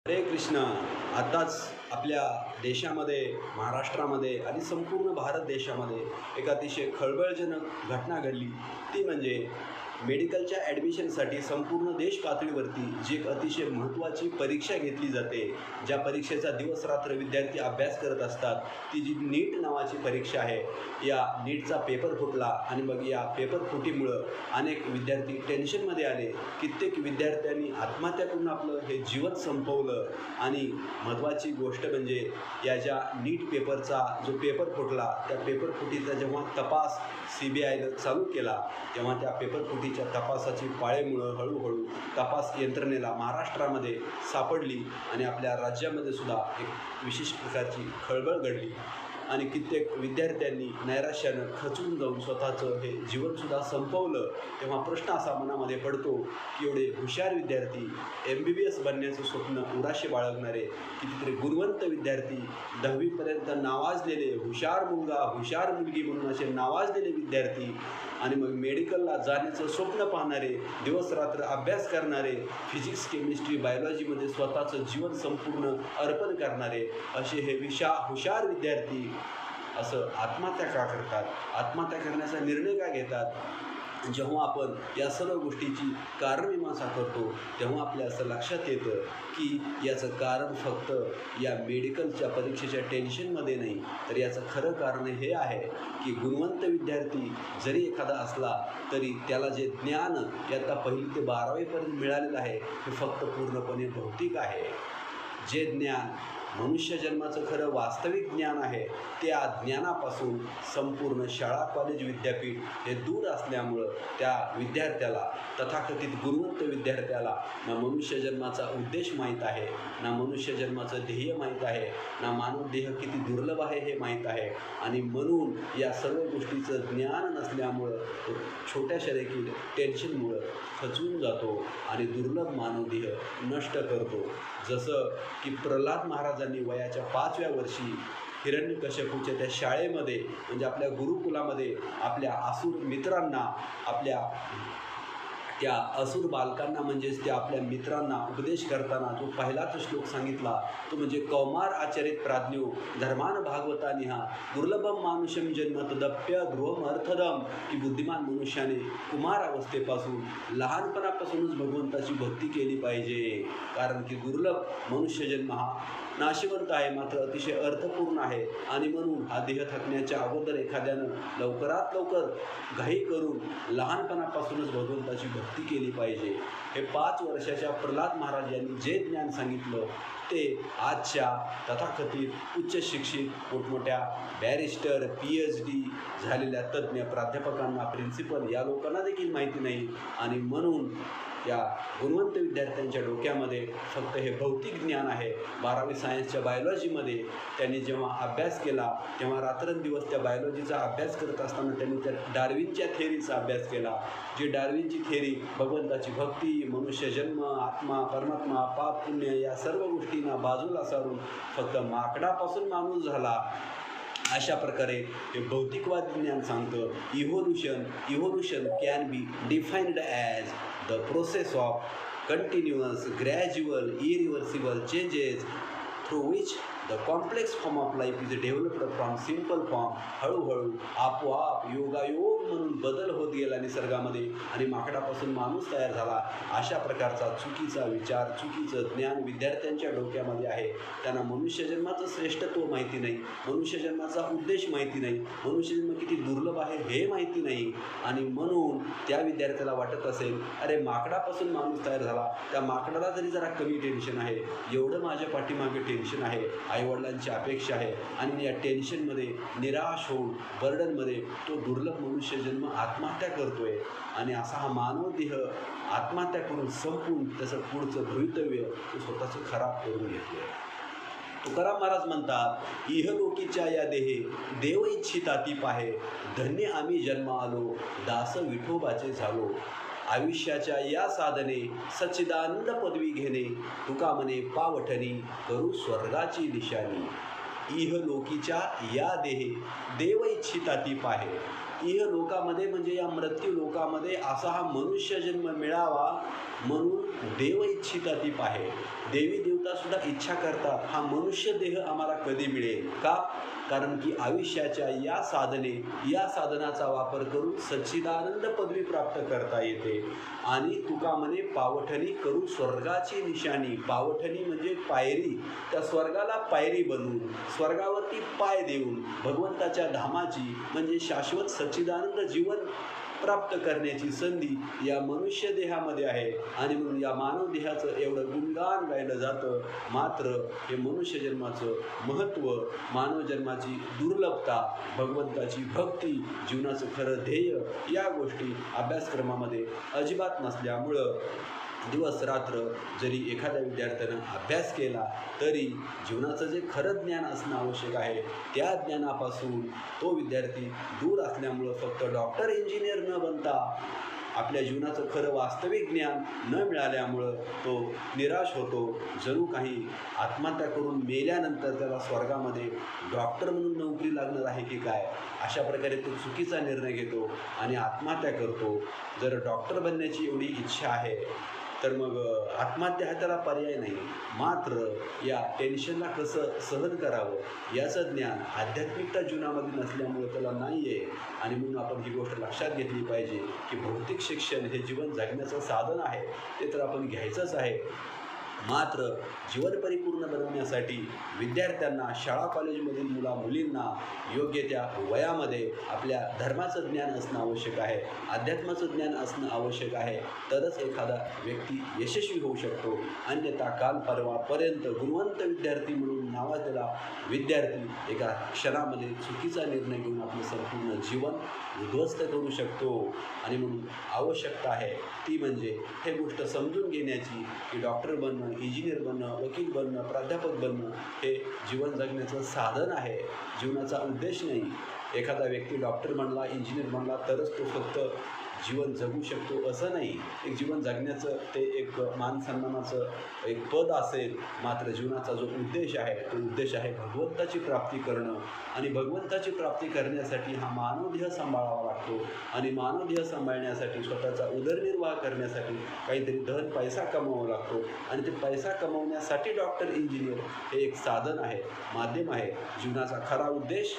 हरे कृष्ण. आताच आपल्या देशामध्ये, महाराष्ट्रामध्ये आणि संपूर्ण भारत देशामध्ये एक अतिशय खळबळजनक घटना घडली. ती म्हणजे मेडिकलच्या ॲडमिशनसाठी संपूर्ण देश पातळीवरती जी एक अतिशय महत्त्वाची परीक्षा घेतली जाते, ज्या परीक्षेचा दिवसरात्र विद्यार्थी अभ्यास करत असतात, ती जी नीट नावाची परीक्षा आहे. या नीटचा पेपर फुटला आणि मग या पेपर फुटीमुळं अनेक विद्यार्थी टेन्शनमध्ये आले. कित्येक विद्यार्थ्यांनी आत्महत्या करून आपलं हे जीवन संपवलं. आणि महत्त्वाची गोष्ट म्हणजे या ज्या नीट पेपरचा जो पेपर फुटला, त्या पेपर फुटीचा जेव्हा तपास CBIनं चालू केला, तेव्हा त्या पेपर फुटीच्या तपासाची पाळेमुळं हळूहळू तपास यंत्रणेला महाराष्ट्रामध्ये सापडली आणि आपल्या राज्यामध्ये सुद्धा एक विशेष प्रकारची खळबळ घडली. आणि कित्येक विद्यार्थ्यांनी नैराश्यानं खचून जाऊन स्वतःचं हे जीवनसुद्धा संपवलं. तेव्हा प्रश्न असा मनामध्ये पडतो की एवढे हुशार विद्यार्थी, MBBS बनण्याचं स्वप्न उराशी बाळगणारे, कितीतरी गुणवंत विद्यार्थी, 10वीपर्यंत नावाजलेले हुशार मुलगा, हुशार मुलगी म्हणून असे नावाजलेले विद्यार्थी, आणि मग मेडिकलला जाण्याचं स्वप्न पाहणारे, दिवसरात्र अभ्यास करणारे, फिजिक्स, केमिस्ट्री, बायोलॉजीमध्ये स्वतःचं जीवन संपूर्ण अर्पण करणारे असे हे हुशार विद्यार्थी असं आत्महत्या का करतात? आत्महत्या करण्याचा निर्णय का घेतात? जेव्हा आपण या सर्व गोष्टीची कारणमीमांसा करतो, तेव्हा आपल्या असं लक्षात येतं की याचं कारण फक्त या मेडिकलच्या परीक्षेच्या टेन्शनमध्ये नाही, तर याचं खरं कारण हे आहे की गुणवंत विद्यार्थी जरी एखादा असला तरी त्याला जे ज्ञान इयत्ता 1ली ते 12वीपर्यंत मिळालेलं आहे हे फक्त पूर्णपणे भौतिक आहे. जे ज्ञान मनुष्य जन्माचं खरं वास्तविक ज्ञान आहे, त्या ज्ञानापासून संपूर्ण शाळा, कॉलेज, विद्यापीठ हे दूर असल्यामुळं त्या विद्यार्थ्याला, तथाकथित गुणवंत विद्यार्थ्याला, ना मनुष्य जन्माचा उद्देश माहीत आहे, ना मनुष्य जन्माचं ध्येय माहीत आहे, ना मानव देह किती दुर्लभ आहे हे माहीत आहे. आणि म्हणून या सर्व गोष्टीचं ज्ञान नसल्यामुळं तो छोट्याशा देखील टेन्शनमुळं खचून जातो आणि दुर्लभ मानवदेह नष्ट करतो. जसं की प्रल्हाद महाराजांनी वयाच्या 5व्या वर्षी हिरण्यकश्यपूच्या त्या शाळेमध्ये, म्हणजे आपल्या गुरुकुलामध्ये, आपल्या असुर मित्रांना, आपल्या त्या असुर बालकांना, म्हणजेच त्या आपल्या मित्रांना उपदेश करताना जो पहिलाच श्लोक सांगितला तो म्हणजे कौमार आचरित प्राज्ञो धर्मान भागवतानिहा दुर्लभम मानुषम जन्म तदप्य ध्रुवमर्थदम, की बुद्धिमान मनुष्याने कुमार अवस्थेपासून, लहानपणापासूनच भगवंताची भक्ती केली पाहिजे. कारण की दुर्लभ मनुष्यजन्म हा नाशिवंत आहे, मात्र अतिशय अर्थपूर्ण आहे. आणि म्हणून हा देह थकण्याच्या अगोदर एखाद्यानं लवकरात लवकर घाई करून लहानपणापासूनच भगवंताची भक्ती केली पाहिजे. हे 5 वर्षाच्या प्रल्हाद महाराज यांनी जे ज्ञान सांगितलं ते आजच्या तथाकथित उच्च शिक्षित, मोठमोठ्या बॅरिस्टर, PhD झालेल्या तज्ज्ञ प्राध्यापकांना, प्रिन्सिपल या लोकांना देखील माहिती नाही. आणि म्हणून या गुणवंत विद्यार्थ्यांच्या डोक्यामध्ये फक्त हे भौतिक ज्ञान आहे. 12वी सायन्सच्या बायोलॉजीमध्ये त्यांनी जेव्हा अभ्यास केला, तेव्हा रात्रंदिवस त्या बायोलॉजीचा अभ्यास करत असताना त्यांनी त्या डार्विनच्या थेअरीचा अभ्यास केला. जी डार्विनची थेअरी भगवंताची भक्ती, मनुष्यजन्म, आत्मा, परमात्मा, पाप, पुण्य या सर्व गोष्टींना बाजूला सारून फक्त माकडापासून माणूस झाला, अशा प्रकारे हे भौतिकवाद ज्ञान सांगतं. Evolution can be defined as the process of continuous, gradual, irreversible changes through which the complex form of life is developed from simple form. हळूहळू आपोआप योगायोग म्हणून बदल होत गेला निसर्गामध्ये आणि माकडापासून माणूस तयार झाला. अशा प्रकारचा चुकीचा विचार, चुकीचं ज्ञान विद्यार्थ्यांच्या डोक्यामध्ये आहे. त्यांना मनुष्यजन्माचं श्रेष्ठत्व माहिती नाही, मनुष्यजन्माचा उद्देश माहिती नाही, मनुष्यजन्म किती दुर्लभ आहे हे माहिती नाही. आणि म्हणून त्या विद्यार्थ्याला वाटत असेल, अरे माकडापासून माणूस तयार झाला, त्या माकडाला जरी जरा कमी टेन्शन आहे, एवढं माझ्या पाठीमागे टेन्शन आहे, आईवडिलांची अपेक्षा आहे. आणि या टेन्शनमध्ये, निराश होऊन, बर्डनमध्ये तो दुर्लभ मनुष्यजन्म आत्महत्या करतोय. आणि असा हा मानव देह आत्महत्या करून संपून त्याचं पुढचं भवितव्य तो स्वतःचं खराब करून घेतोय. तुकाराम महाराज म्हणतात, इहलोकीच्या या देहे देव इच्छिता ती पाहे, धन्य आम्ही जन्म आलो, दास विठोबाचे झालो. आयुष्याच्या या साधने सच्चिदानंद पदवी घेणे, तुका म्हणे पावठणी करू स्वर्गाची निशाणी. इहलोकीच्या या देहे देव इच्छिता ती पाहे. इहलोकामध्ये म्हणजे या मृत्यू लोकामध्ये असा हा मनुष्य जन्म मिळावा म्हणून देव इच्छिता ती पाहे. देवी देवता देवता सुद्धा इच्छा करतात हा मनुष्य देह आम्हाला कधी मिळेल का, कारण की आयुष्याच्या या साधनाचा वापर करून सच्चिदानंद पदवी प्राप्त करता येते. आणि तुका म्हणे पावठणी करू स्वर्गाची निशाणी. पावठणी म्हणजे पायरी, त्या स्वर्गाला पायरी बनवून स्वर्गावरती पाय देऊन भगवंताच्या धामाची म्हणजे शाश्वत सच्चिदानंद जीवन प्राप्त करण्याची संधी या मनुष्य देहामध्ये आहे. आणि म्हणून या मानव देहाचं एवढं गुणगान गायलं जातं. मात्र हे मनुष्य जन्माचं महत्त्व, मानव जन्माची दुर्लभता, भगवंताची भक्ती, जीवनाचं खरं ध्येय या गोष्टी अभ्यासक्रमामध्ये अजिबात नसल्यामुळं दिवस रात्र जरी एखाद्या विद्यार्थ्यानं अभ्यास केला तरी जीवनाचं जे खरं ज्ञान असणं आवश्यक आहे त्या ज्ञानापासून तो विद्यार्थी दूर असल्यामुळं फक्त डॉक्टर इंजिनियर न बनता आपल्या जीवनाचं खरं वास्तविक ज्ञान न मिळाल्यामुळं तो निराश होतो. जणू काही आत्महत्या करून मेल्यानंतर त्याला स्वर्गामध्ये डॉक्टर म्हणून नोकरी लागणार आहे की काय, अशा प्रकारे तो चुकीचा निर्णय घेतो आणि आत्महत्या करतो. जर डॉक्टर बनण्याची एवढी इच्छा आहे तर मग आत्महत्या हा त्याला पर्याय नाही. मात्र या टेन्शनला कसं सहन करावं याचं ज्ञान आध्यात्मिकता जीवनामध्ये नसल्यामुळे त्याला नाही आहे. आणि म्हणून आपण ही गोष्ट लक्षात घेतली पाहिजे की भौतिक शिक्षण हे जीवन जगण्याचं साधन आहे, ते तर आपण घ्यायचंच आहे. मात्र जीवन परिपूर्ण बनवण्यासाठी विद्यार्थ्यांना, शाळा कॉलेजमधील मुलींना योग्य त्या वयामध्ये आपल्या धर्माचं ज्ञान असणं आवश्यक आहे, अध्यात्माचं ज्ञान असणं आवश्यक आहे. तरच एखादा व्यक्ती यशस्वी होऊ शकतो. अन्यथा काल परवापर्यंत गुणवंत विद्यार्थी म्हणून नावाजलेला विद्यार्थी एका क्षणामध्ये चुकीचा निर्णय घेऊन आपलं संपूर्ण जीवन उद्ध्वस्त करू शकतो. आणि म्हणून आवश्यकता आहे ती म्हणजे हे गोष्ट समजून घेण्याची की डॉक्टर बनणं, इंजिनियर बनणं, वकील बनणं, प्राध्यापक बनणं हे जीवन जगण्याचं साधन आहे, जीवनाचा उद्देश नाही. एखादा व्यक्ती डॉक्टर बनला, इंजिनियर बनला तरच तो फक्त जीवन जगू शकतो असं नाही. एक जीवन जगण्याचं ते एक मानसन्मानाचं एक पद असेल. मात्र जीवनाचा जो उद्देश आहे तो उद्देश आहे भगवंताची प्राप्ती करणं. आणि भगवंताची प्राप्ती करण्यासाठी हा मानवदेह सांभाळावा लागतो. आणि मानवदेह सांभाळण्यासाठी स्वतःचा उदरनिर्वाह करण्यासाठी काहीतरी धन पैसा कमवावा लागतो. आणि ते पैसा कमवण्यासाठी डॉक्टर इंजिनियर हे एक साधन आहे, माध्यम आहे. जीवनाचा खरा उद्देश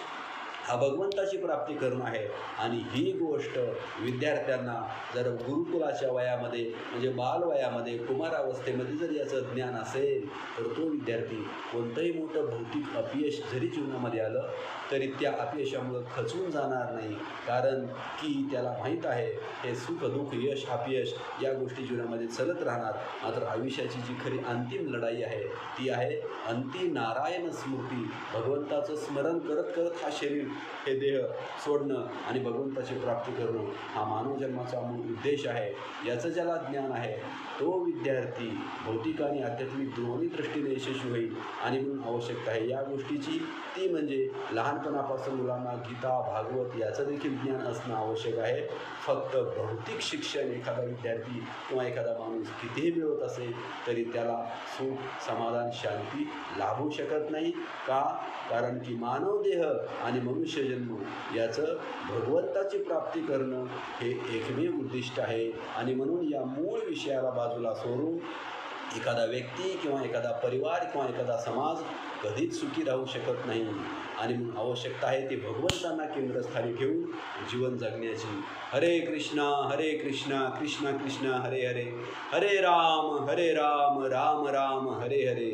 हा भगवंताची प्राप्ती करणं आहे. आणि ही गोष्ट विद्यार्थ्यांना जर गुरुकुलाच्या वयामध्ये म्हणजे बालवयामध्ये, कुमारावस्थेमध्ये जर याचं ज्ञान असेल तर तो विद्यार्थी कोणतंही मोठं भौतिक अपयश जरी जीवनामध्ये आलं तरी त्या अपयशामुळं खचून जाणार नाही. कारण की त्याला माहीत आहे हे सुख दुःख, यश अपयश या गोष्टी जीवनामध्ये चालत राहणार. मात्र आयुष्याची जी खरी अंतिम लढाई आहे ती आहे अंती नारायण स्मृती. भगवंताचं स्मरण करत करत हा शरीर, हे देह सोडणं आणि भगवंताची प्राप्ती करणं हा मानव जन्माचा मूळ उद्देश आहे. याचं ज्याला ज्ञान आहे तो विद्यार्थी भौतिक आणि आध्यात्मिक दोन्ही दृष्टीने यशस्वी होईल. आणि म्हणून आवश्यकता आहे या गोष्टीची ती म्हणजे लहानपणापासून मुलांना गीता, भागवत याचं देखील ज्ञान असणं आवश्यक आहे. फक्त भौतिक शिक्षण एखादा विद्यार्थी किंवा एखादा माणूस कितीही मिळवत असेल तरी त्याला सुख, समाधान, शांती लाभू शकत नाही. का? कारण की मानव देह आणि मनुष्य जन्म याचं भगवंताची प्राप्ती करणं हे एकमेव उद्दिष्ट आहे. आणि म्हणून या मूळ विषयाला बाजूला सोडून एखादा व्यक्ती किंवा एखादा परिवार किंवा एखादा समाज कधीच सुखी राहू शकत नाही. आणि म्हणून आवश्यकता आहे ती भगवंतांना केंद्रस्थानी ठेवून जीवन जगण्याची. हरे कृष्णा कृष्णा कृष्ण हरे हरे, हरे राम राम राम हरे हरे.